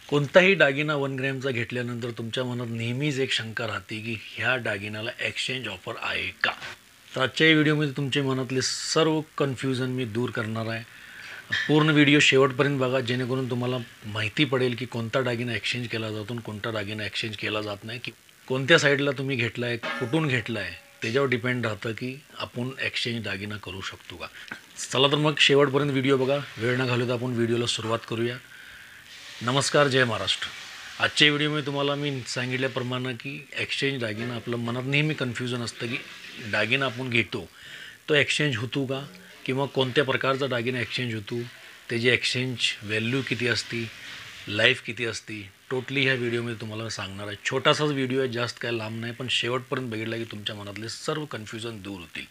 कोणताही दागिना 1 ग्रॅमचा घेतल्यानंतर तुमच्या मनात नेहमीच एक शंका राहते की ह्या दागिन्याला एक्सचेंज ऑफर आहे का? तर आजच्या या व्हिडिओमध्ये तुमच्या मनातले सर्व कन्फ्युजन मी दूर करणार आहे. पूर्ण व्हिडिओ शेवटपर्यंत बघा, जेणेकरून तुम्हाला माहिती पडेल की कोणता दागिना एक्सचेंज केला जातो आणि कोणता दागिना एक्सचेंज केला जात नाही, की कोणत्या साईडला तुम्ही घेतला आहे, कुठून घेतला आहे, त्याच्यावर डिपेंड राहतं की आपण एक्सचेंज दागिना करू शकतो का. चला तर मग शेवटपर्यंत व्हिडिओ बघा. वेळ न घालवता आपण व्हिडिओला सुरुवात करूया. नमस्कार, जय महाराष्ट्र. आजच्या व्हिडिओमध्ये तुम्हाला मी सांगितल्याप्रमाणे की एक्सचेंज दागिना, आपलं मनात नेहमी कन्फ्युजन असतं की दागिना आपण घेतो तो एक्सचेंज होतो का, किंवा कोणत्या प्रकारचा दागिना एक्सचेंज होतो, त्याची एक्सचेंज व्हॅल्यू किती असते, लाईफ किती असते, टोटली ह्या व्हिडिओमध्ये तुम्हाला सांगणार आहे. छोटासाच व्हिडिओ आहे, जास्त काय लांब नाही, पण शेवटपर्यंत बघितला की तुमच्या मनातले सर्व कन्फ्युजन दूर होतील.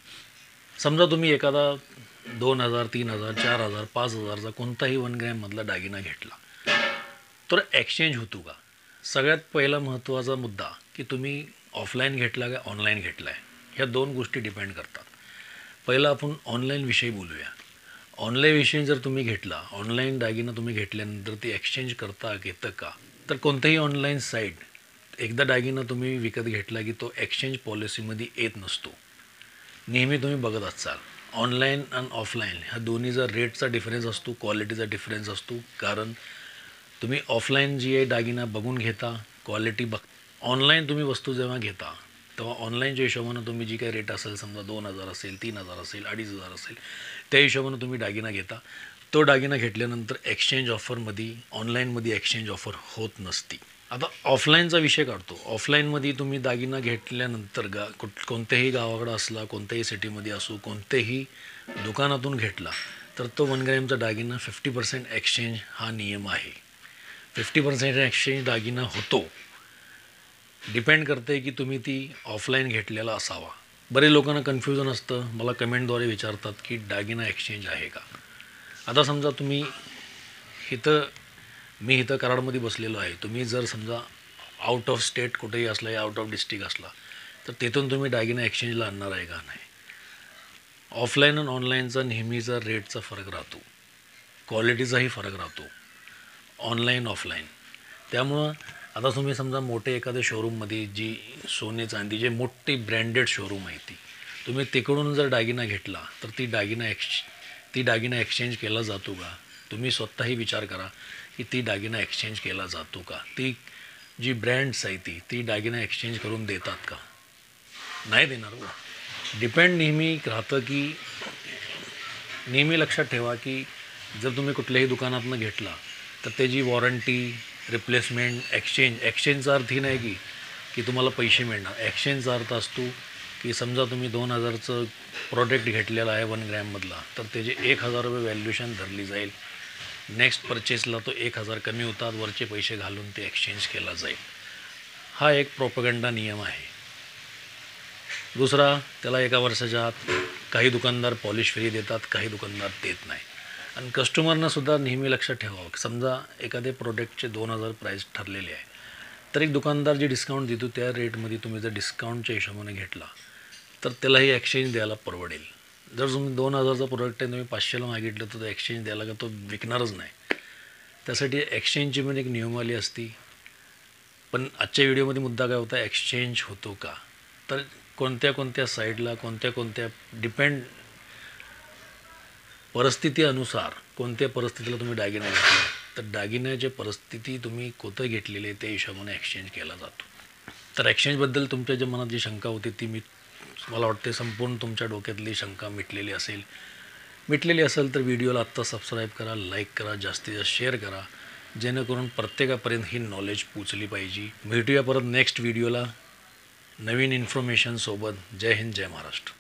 समजा तुम्ही एखादा 2000, 3000, 4000, 5000चा कोणताही 1 ग्रॅममधला दागिना घेतला, तर एक्सचेंज होतो का? सगळ्यात पहिला महत्त्वाचा मुद्दा की तुम्ही ऑफलाईन घेतला का ऑनलाईन घेतला आहे, ह्या दोन गोष्टी डिपेंड करतात. पहिलं आपण ऑनलाईनविषयी बोलूया. ऑनलाईनविषयी जर तुम्ही घेतला, ऑनलाईन दागिना तुम्ही घेतल्यानंतर ती एक्सचेंज करता येतं का? तर कोणतेही ऑनलाईन साईट, एकदा दागिना तुम्ही विकत घेतला की तो एक्सचेंज पॉलिसीमध्ये येत नसतो. नेहमी तुम्ही बघत असाल ऑनलाईन आणि ऑफलाईन ह्या दोन्हीचा रेटचा डिफरन्स असतो, क्वालिटीचा डिफरन्स असतो. कारण तुम्ही ऑफलाईन जी आहे दागिना बघून घेता, क्वालिटी बघ. ऑनलाईन तुम्ही वस्तू जेव्हा घेता तेव्हा ऑनलाईनच्या हिशोबानं तुम्ही जी काही रेट असेल, समजा 2000 असेल, 3000 असेल, 2500 असेल, त्या हिशोबानं तुम्ही दागिना घेता. तो दागिना घेतल्यानंतर एक्सचेंज ऑफरमध्ये, ऑनलाईनमध्ये एक्सचेंज ऑफर होत नसती. आता ऑफलाईनचा विषय काढतो. ऑफलाईनमध्ये तुम्ही दागिना घेतल्यानंतर कोणत्याही गावाकडं असला, कोणत्याही सिटीमध्ये असो, कोणत्याही दुकानातून घेतला तर तो 1 ग्रॅमचा दागिना 50% एक्सचेंज हा नियम आहे. 50% एक्सचेंज दागिना होतो. डिपेंड करते की तुम्ही ती ऑफलाईन घेतलेला असावा. बरेच लोकांना कन्फ्युजन असतं, मला कमेंटद्वारे विचारतात की दागिना एक्सचेंज आहे का. आता समजा तुम्ही मी इथं कराडमध्ये बसलेलो आहे. तुम्ही जर समजा आउट ऑफ स्टेट कुठेही असला या आउट ऑफ डिस्ट्रिक्ट असला तर तिथून तुम्ही दागिना एक्सचेंजला आणणार आहे का? नाही. ऑफलाईन आणि ऑनलाईनचा नेहमीचा रेटचा फरक राहतो, क्वालिटीचाही फरक राहतो, ऑनलाईन ऑफलाईन. त्यामुळं आता तुम्ही समजा मोठे एखाद्या शोरूममध्ये, जी सोने चांदीचे मोठी ब्रँडेड शोरूम आहे, तुम्ही तिकडून जर दागिना घेतला तर ती दागिना एक्सचेंज केला जातो का? तुम्ही स्वतःही विचार करा की ती दागिना एक्सचेंज केला जातो का? ती जी ब्रँड्स आहे ती दागिना एक्सचेंज करून देतात का? नाही देणार. डिपेंड नेहमी राहतं की नेहमी लक्षात ठेवा की जर तुम्ही कुठल्याही दुकानातून घेतला तर त्याची वॉरंटी, रिप्लेसमेंट, एक्सचेंजचा अर्थ ही नाही की तुम्हाला पैसे मिळणार. एक्सचेंजचा अर्थ असतो की समजा तुम्ही 2000चं प्रोडक्ट घेतलेला आहे 1 ग्रॅममधला, तर त्याचे 1000 रुपये व्हॅल्युएशन धरली जाईल. नेक्स्ट परचेसला तो 1000 कमी होतात, वरचे पैसे घालून ते एक्सचेंज केला जाईल. हा एक प्रोपगंडा नियम आहे. दुसरा, त्याला 1 वर्षाच्या आत काही दुकानदार पॉलिश फ्री देतात, काही दुकानदार देत नाही. आणि कस्टमरनंसुद्धा नेहमी लक्षात ठेवावं, समजा एखाद्या प्रोडक्टचे 2000 प्राईस ठरलेले आहे, तर एक दुकानदार जे डिस्काउंट देतो त्या रेटमध्ये तुम्ही जर डिस्काउंटच्या हिशोबाने घेतला तर त्यालाही एक्सचेंज द्यायला परवडेल. जर तुम्ही 2000चा प्रोडक्ट आहे, तुम्ही 500ला मागितलं तर एक्सचेंज द्यायला का तो विकणारच नाही. त्यासाठी एक्सचेंजची पण एक नियमावली असते. पण आजच्या व्हिडिओमध्ये मुद्दा काय होता, एक्सचेंज होतो का? तर कोणत्या साईडला, कोणत्या डिपेंड परिस्थिती अनुसार, कोणत्या परिस्थितीला तुम्ही दागिना घेतला तर दागिन्याची परिस्थिती तुम्ही कोणतं घेतलेली आहे त्या हिशोबाने एक्सचेंज केला जातो. तर एक्सचेंजबद्दल तुमच्या ज्या मनात जी शंका होती ती मला वाटते संपूर्ण तुमच्या डोक्यातली शंका मिटलेली असेल तर व्हिडिओला आत्ता सबस्क्राईब करा, लाईक करा, जास्तीत जास्त शेअर करा, जेणेकरून प्रत्येकापर्यंत ही नॉलेज पोचली पाहिजे. भेटूया परत नेक्स्ट व्हिडिओला नवीन इन्फॉर्मेशनसोबत. जय हिंद, जय महाराष्ट्र.